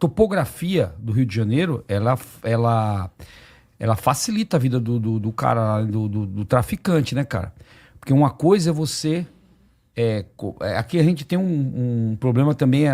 topografia do Rio de Janeiro, ela facilita a vida do cara, do traficante, né, cara? Porque uma coisa é você... aqui a gente tem um problema também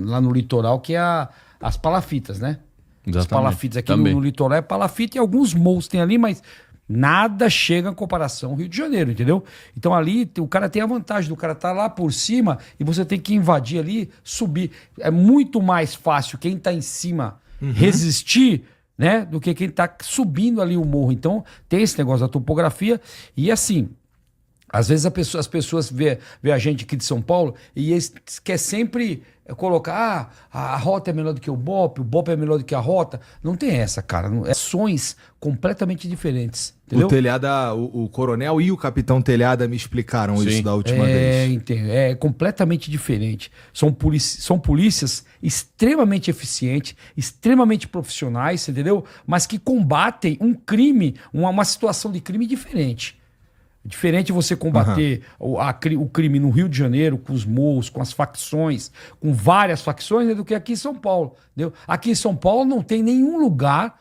lá no litoral, que é as palafitas, né? Exatamente. As palafitas aqui no litoral é palafita e alguns morros tem ali, mas nada chega em comparação ao Rio de Janeiro, entendeu? Então ali o cara tem a vantagem do cara estar lá por cima e você tem que invadir ali, subir. É muito mais fácil quem tá em cima resistir, né? Do que quem tá subindo ali o morro. Então tem esse negócio da topografia e assim... Às vezes as pessoas vê a gente aqui de São Paulo e eles quer sempre colocar a rota é melhor do que o BOPE é melhor do que a rota. Não tem essa, cara. É ações completamente diferentes. Entendeu? O Telhada, o coronel e o capitão Telhada me explicaram isso da última vez. Entendo. É completamente diferente. São polícias extremamente eficientes, extremamente profissionais, entendeu? Mas que combatem um crime, uma situação de crime diferente. Diferente você combater o crime no Rio de Janeiro, com os morros, com as facções, com várias facções, né, do que aqui em São Paulo. Entendeu? Aqui em São Paulo não tem nenhum lugar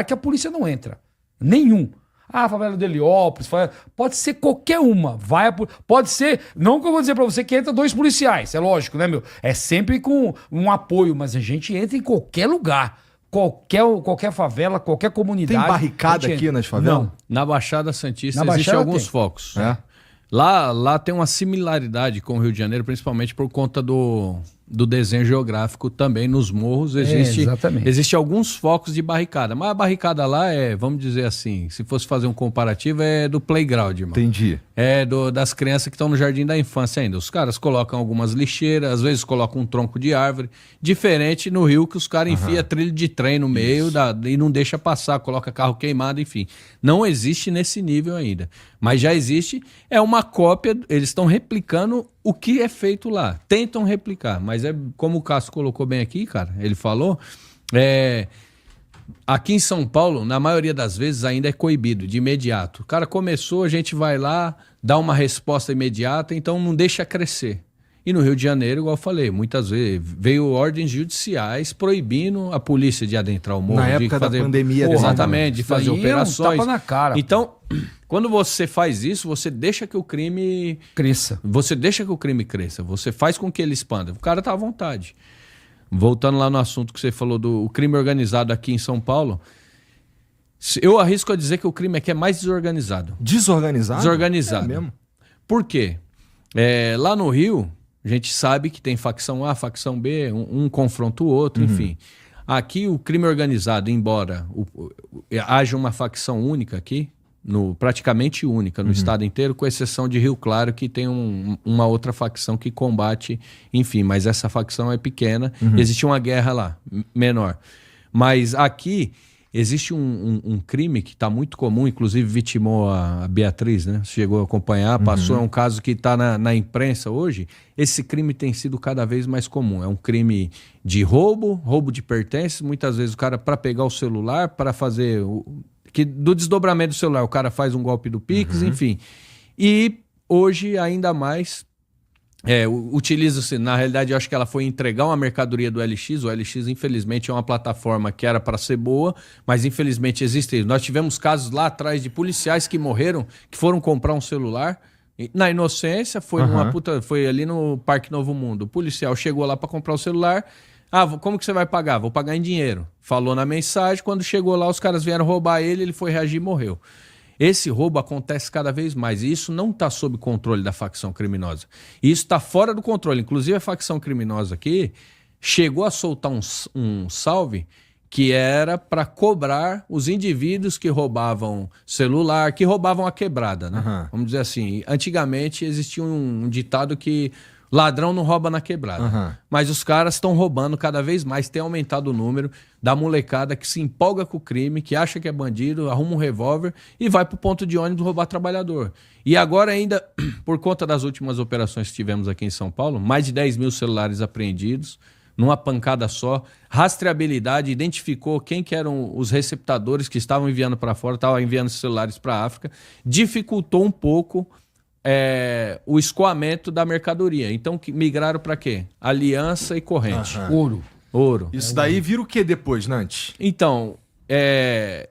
que a polícia não entra. Nenhum. Ah, favela do Heliópolis, pode ser qualquer uma. Pode ser, não que eu vou dizer pra você que entra 2 policiais, é lógico, né, meu? É sempre com um apoio, mas a gente entra em qualquer lugar. Qualquer favela, qualquer comunidade. Tem barricada aqui nas favelas? Não. Na Baixada Santista existem alguns focos. É. Lá tem uma similaridade com o Rio de Janeiro, principalmente por conta do desenho geográfico também. Nos morros existe alguns focos de barricada. Mas a barricada lá vamos dizer assim, se fosse fazer um comparativo, é do playground, irmão. Entendi. Das crianças que estão no jardim da infância ainda. Os caras colocam algumas lixeiras, às vezes colocam um tronco de árvore. Diferente no Rio, que os caras enfiam trilho de trem no meio e não deixa passar, coloca carro queimado, enfim. Não existe nesse nível ainda. Mas já existe, é uma cópia, eles estão replicando o que é feito lá. Tentam replicar, mas como o Cássio colocou bem aqui, cara, ele falou, aqui em São Paulo, na maioria das vezes, ainda é coibido, de imediato. O cara começou, a gente vai lá, dá uma resposta imediata, então não deixa crescer. E no Rio de Janeiro, igual eu falei, muitas vezes veio ordens judiciais proibindo a polícia de adentrar o morro. Na época da pandemia. Exatamente, de fazer operações. Tapa na cara. Então, quando você faz isso, você deixa que o crime... cresça. Você deixa que o crime cresça. Você faz com que ele expanda. O cara tá à vontade. Voltando lá no assunto que você falou do crime organizado aqui em São Paulo, eu arrisco a dizer que o crime aqui é mais desorganizado. Desorganizado? Desorganizado. É mesmo? Por quê? Lá no Rio... A gente sabe que tem facção A, facção B, um confronta o outro, enfim. Aqui o crime organizado, embora haja uma facção única aqui, praticamente única no estado inteiro, com exceção de Rio Claro, que tem uma outra facção que combate, enfim, mas essa facção é pequena, existe uma guerra lá, menor. Mas aqui existe um crime que está muito comum, inclusive vitimou a Beatriz, né? Chegou a acompanhar, passou, é um caso que está na imprensa hoje. Esse crime tem sido cada vez mais comum. É um crime de roubo de pertences. Muitas vezes o cara, para pegar o celular, para fazer... do desdobramento do celular, o cara faz um golpe do Pix, enfim. E hoje, ainda mais... utiliza-se, na realidade eu acho que ela foi entregar uma mercadoria do LX. O LX infelizmente é uma plataforma que era para ser boa, mas infelizmente existe. Nós tivemos casos lá atrás de policiais que morreram, que foram comprar um celular na inocência, foi ali no Parque Novo Mundo. O policial chegou lá para comprar o celular. Como que você vai pagar? Vou pagar em dinheiro. Falou na mensagem, quando chegou lá os caras vieram roubar ele foi reagir e morreu. Esse roubo acontece cada vez mais e isso não está sob controle da facção criminosa. Isso está fora do controle. Inclusive a facção criminosa aqui chegou a soltar um salve que era para cobrar os indivíduos que roubavam celular, que roubavam a quebrada, né? Vamos dizer assim, antigamente existia um ditado que ladrão não rouba na quebrada. Mas os caras estão roubando cada vez mais, tem aumentado o número da molecada que se empolga com o crime, que acha que é bandido, arruma um revólver e vai pro ponto de ônibus roubar trabalhador. E agora ainda, por conta das últimas operações que tivemos aqui em São Paulo, mais de 10 mil celulares apreendidos, numa pancada só, rastreabilidade, identificou quem que eram os receptadores que estavam enviando para fora, estavam enviando celulares para a África, dificultou um pouco o escoamento da mercadoria. Então, migraram para quê? Aliança e corrente. Ouro. Ouro. Isso daí vira o que depois, Nante? Então,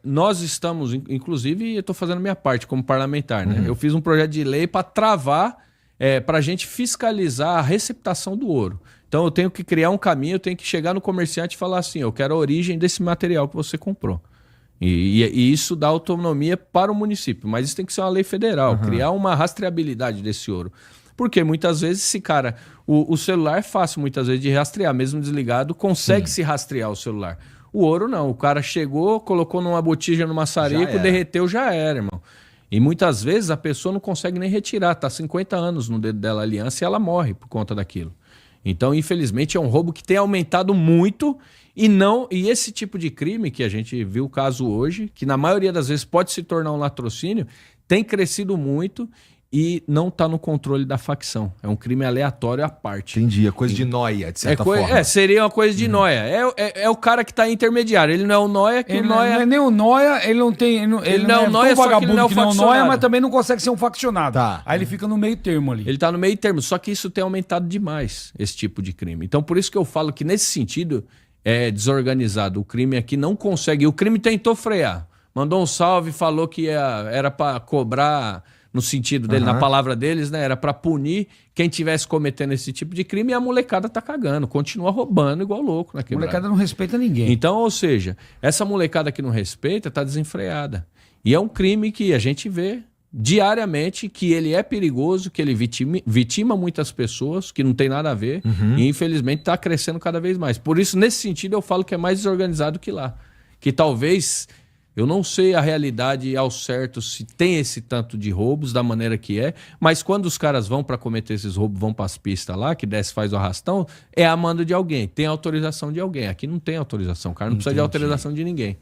nós estamos, inclusive, eu estou fazendo minha parte como parlamentar, né? Eu fiz um projeto de lei para travar, para a gente fiscalizar a receptação do ouro. Então, eu tenho que criar um caminho, eu tenho que chegar no comerciante e falar assim, eu quero a origem desse material que você comprou. E isso dá autonomia para o município, mas isso tem que ser uma lei federal, criar uma rastreabilidade desse ouro. Porque muitas vezes esse cara, o celular é fácil muitas vezes de rastrear, mesmo desligado, consegue se rastrear o celular. O ouro não, o cara chegou, colocou numa botija, no maçarico, derreteu, já era, irmão. E muitas vezes a pessoa não consegue nem retirar, tá 50 anos no dedo dela a aliança e ela morre por conta daquilo. Então, infelizmente, é um roubo que tem aumentado muito e esse tipo de crime que a gente viu o caso hoje, que na maioria das vezes pode se tornar um latrocínio, tem crescido muito e não está no controle da facção. É um crime aleatório à parte. Entendi, é coisa de nóia, de certa forma. Seria uma coisa de nóia. É o cara que está intermediário. Ele não é o nóia, que Ele o nóia... não é nem o nóia, ele não tem... Ele não é o nóia, tão só que ele não é o que nem o nóia, faccionado. mas também não consegue ser um faccionado. Tá. Aí ele fica no meio termo ali. Ele está no meio termo, só que isso tem aumentado demais, esse tipo de crime. Então, por isso que eu falo que, nesse sentido, é desorganizado. O crime aqui não consegue... O crime tentou frear. Mandou um salve, falou que era para cobrar... No sentido dele, na palavra deles, né? Era para punir quem tivesse cometendo esse tipo de crime e a molecada tá cagando, continua roubando igual louco na A quebrada. molecada não respeita ninguém. Então, ou seja, essa molecada que não respeita tá desenfreada. E é um crime que a gente vê diariamente que ele é perigoso, que ele vitima muitas pessoas, que não tem nada a ver, e infelizmente tá crescendo cada vez mais. Por isso, nesse sentido, eu falo que é mais desorganizado que lá. Que talvez... Eu não sei a realidade ao certo se tem esse tanto de roubos da maneira que é, mas quando os caras vão para cometer esses roubos, vão para as pistas lá, que desce faz o arrastão, é a mando de alguém, tem autorização de alguém. Aqui não tem autorização, o cara não precisa de autorização de ninguém.